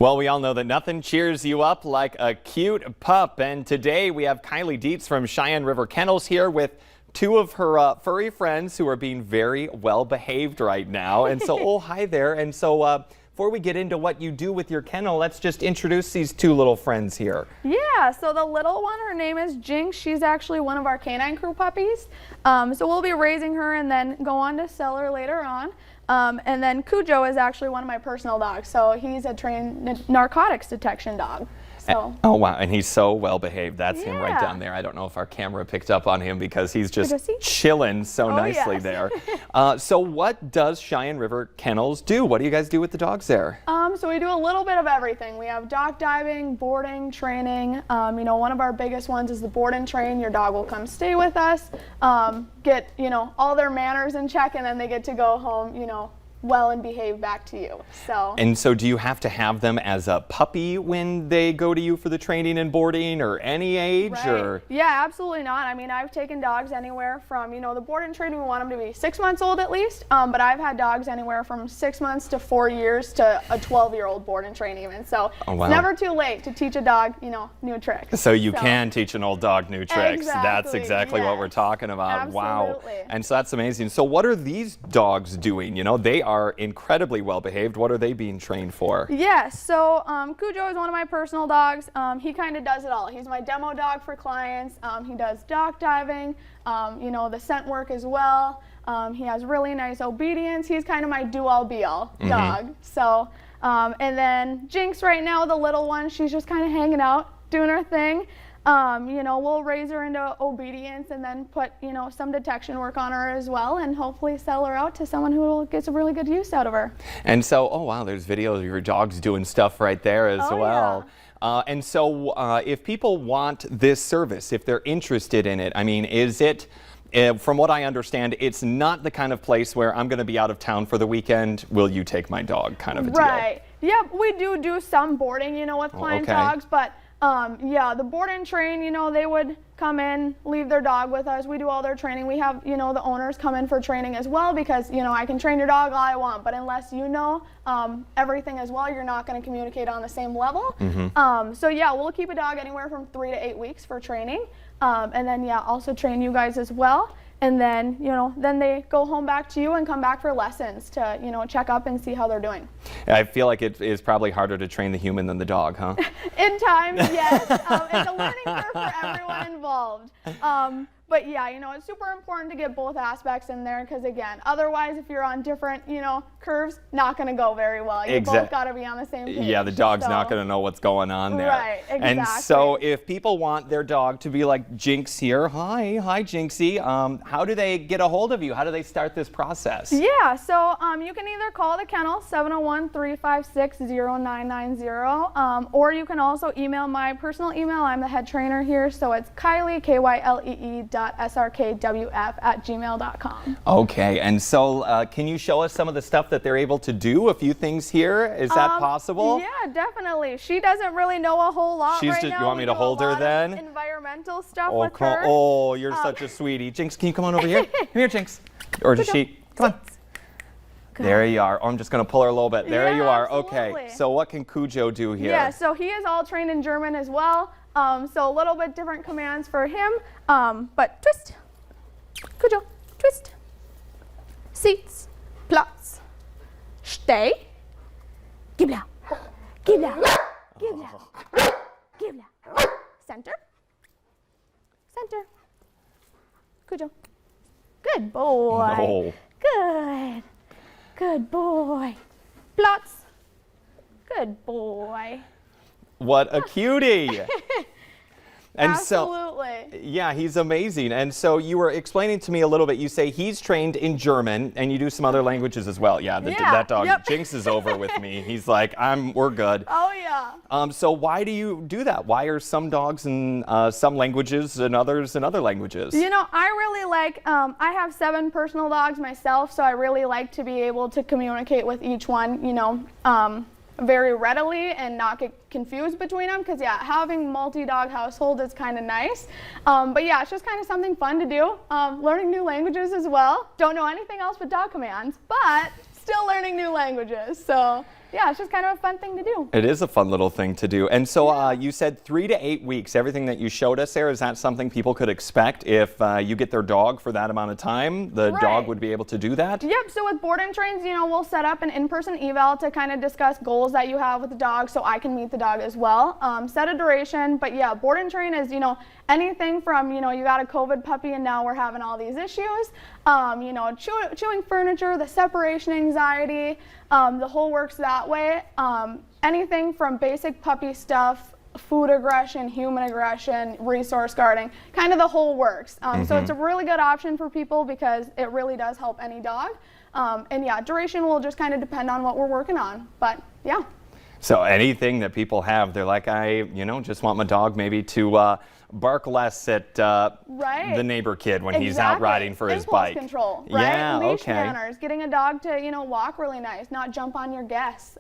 Well, we all know that nothing cheers you up like a cute pup, and today we have Kylie Dietz from Sheyenne River Kennels here with two of her furry friends who are being very well behaved right now. And so, oh, hi there. And so before we get into what you do with your kennel, let's just introduce these two little friends here. Yeah, so the little one, her name is Jinx. She's actually one of our canine crew puppies. So we'll be raising her and then go on to sell her later on. And then Cujo is actually one of my personal dogs. So he's a trained narcotics detection dog. So. Oh, wow. And he's so well behaved. That's him right down there. I don't know if our camera picked up on him because he's just chilling so nicely there. So what does Sheyenne River Kennels do? What do you guys do with the dogs there? So we do a little bit of everything. We have dog diving, boarding, training. You know, one of our biggest ones is the board and train. Your dog will come stay with us, get, you know, all their manners in check, and then they get to go home, you know, well and behave back to you. And so do you have to have them as a puppy when they go to you for the training and boarding, or any age? Right. Or Yeah, absolutely not. I mean, I've taken dogs anywhere from, you know, the board and train, we want them to be 6 months old at least, but I've had dogs anywhere from 6 months to 4 years to a 12-year-old board and train even. So it's never too late to teach a dog, you know, new tricks. So you can teach an old dog new tricks. Exactly, that's exactly what we're talking about. Absolutely. Wow. And so that's amazing. So what are these dogs doing? You know, they are incredibly well behaved. What are they being trained for? Yeah, so Cujo is one of my personal dogs. He kind of does it all. He's my demo dog for clients. He does dog diving, you know, the scent work as well. He has really nice obedience. He's kind of my do-all be-all dog. So, and then Jinx right now, the little one, she's just kind of hanging out, doing her thing. You know, we'll raise her into obedience and then put, you know, some detection work on her as well, and hopefully sell her out to someone who gets a really good use out of her. And so, oh wow, there's videos of your dogs doing stuff right there as well. Yeah. And so if people want this service, if they're interested in it, I mean, is it, from what I understand, it's not the kind of place where I'm going to be out of town for the weekend, will you take my dog kind of a deal? Right. Yep, we do some boarding, you know, with client dogs, but yeah, the board and train, you know, they would come in, leave their dog with us. We do all their training. We have, you know, the owners come in for training as well, because, you know, I can train your dog all I want, but unless you know everything as well, you're not going to communicate on the same level. So yeah, we'll keep a dog anywhere from 3 to 8 weeks for training. And then, yeah, also train you guys as well. And then, you know, then they go home back to you and come back for lessons to, you know, check up and see how they're doing. I feel like it is probably harder to train the human than the dog, huh? In times, yes. It's a learning curve for everyone involved. But yeah, you know, it's super important to get both aspects in there, because again, otherwise if you're on different, you know, curves, not going to go very well. You both got to be on the same page. Yeah, the dog's not going to know what's going on there. Right, exactly. And so if people want their dog to be like Jinx here, hi Jinxie, how do they get a hold of you? How do they start this process? Yeah, so you can either call the kennel 701-356-0990, or you can also email my personal email. I'm the head trainer here, so it's Kylie, KYLEE.SRKWF@gmail.com. Okay, and so can you show us some of the stuff that they're able to do? A few things here, is that possible? Yeah, definitely. She doesn't really know a whole lot right now. You want me to hold her then? Environmental stuff with her. Oh, you're such a sweetie. Jinx, can you come on over here? Come here, Jinx. Or does she? Come on. There you are. Oh, I'm just going to pull her a little bit. There you are. Absolutely. Okay, so what can Cujo do here? Yeah, so he is all trained in German as well. So a little bit different commands for him. But twist, Cujo, twist, Sitz, Platz, stay, Gibla, Gibla, Gibla, Gibla, center, center, Cujo, good boy, No. good, good boy, Platz, good boy. What a cutie! And Absolutely. So, yeah, he's amazing. And so you were explaining to me a little bit. You say he's trained in German, and you do some other languages as well. Yeah, that dog, Jinx, is over with me. He's like, we're good. Oh yeah. So why do you do that? Why are some dogs in some languages and others in other languages? You know, I really like. I have 7 personal dogs myself, so I really like to be able to communicate with each one. You know. Very readily and not get confused between them, because yeah, having multi-dog household is kind of nice, but yeah, it's just kind of something fun to do. Learning new languages as well. Don't know anything else but dog commands, but still learning new languages. So yeah, it's just kind of a fun thing to do. It is a fun little thing to do. And so you said 3 to 8 weeks. Everything that you showed us there, is that something people could expect if you get their dog for that amount of time? The dog would be able to do that? Yep. So with board and trains, you know, we'll set up an in-person eval to kind of discuss goals that you have with the dog, so I can meet the dog as well. Set a duration, but yeah, board and train is, you know, anything from, you know, you got a COVID puppy and now we're having all these issues, you know, chewing furniture, the separation anxiety, the whole works that way. Anything from basic puppy stuff, food aggression, human aggression, resource guarding, kind of the whole works. So it's a really good option for people because it really does help any dog. And yeah, duration will just kind of depend on what we're working on, but yeah. So anything that people have, they're like, you know, just want my dog maybe to bark less at the neighbor kid when he's out riding for his bike. Impulse control, right? Yeah, Leash manners, getting a dog to, you know, walk really nice, not jump on your guests.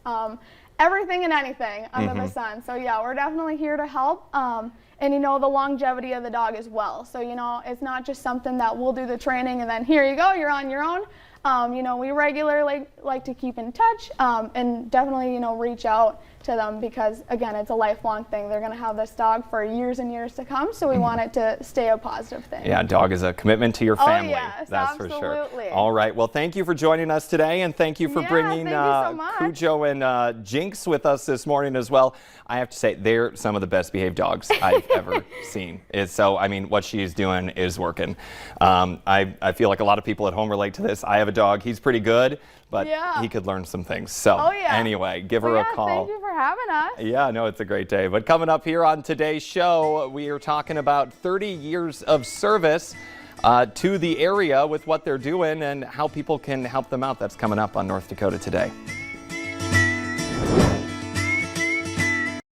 Everything and anything under the sun. So yeah, we're definitely here to help. And you know, the longevity of the dog as well. So, you know, it's not just something that we'll do the training and then here you go, you're on your own. You know, we regularly like to keep in touch and definitely, you know, reach out to them because, again, it's a lifelong thing. They're going to have this dog for years and years to come, so we want it to stay a positive thing. Yeah, dog is a commitment to your family. Yes, that's absolutely. For sure. All right. Well, thank you for joining us today, and thank you for bringing Cujo and Jinx with us this morning as well. I have to say, they're some of the best behaved dogs I've ever seen. So, I mean, what she's doing is working. I feel like a lot of people at home relate to this. I have a dog. He's pretty good, but he could learn some things. So anyway, give her a call. Thank you for having us. Yeah, no, it's a great day. But coming up here on today's show, we are talking about 30 years of service to the area with what they're doing and how people can help them out. That's coming up on North Dakota Today.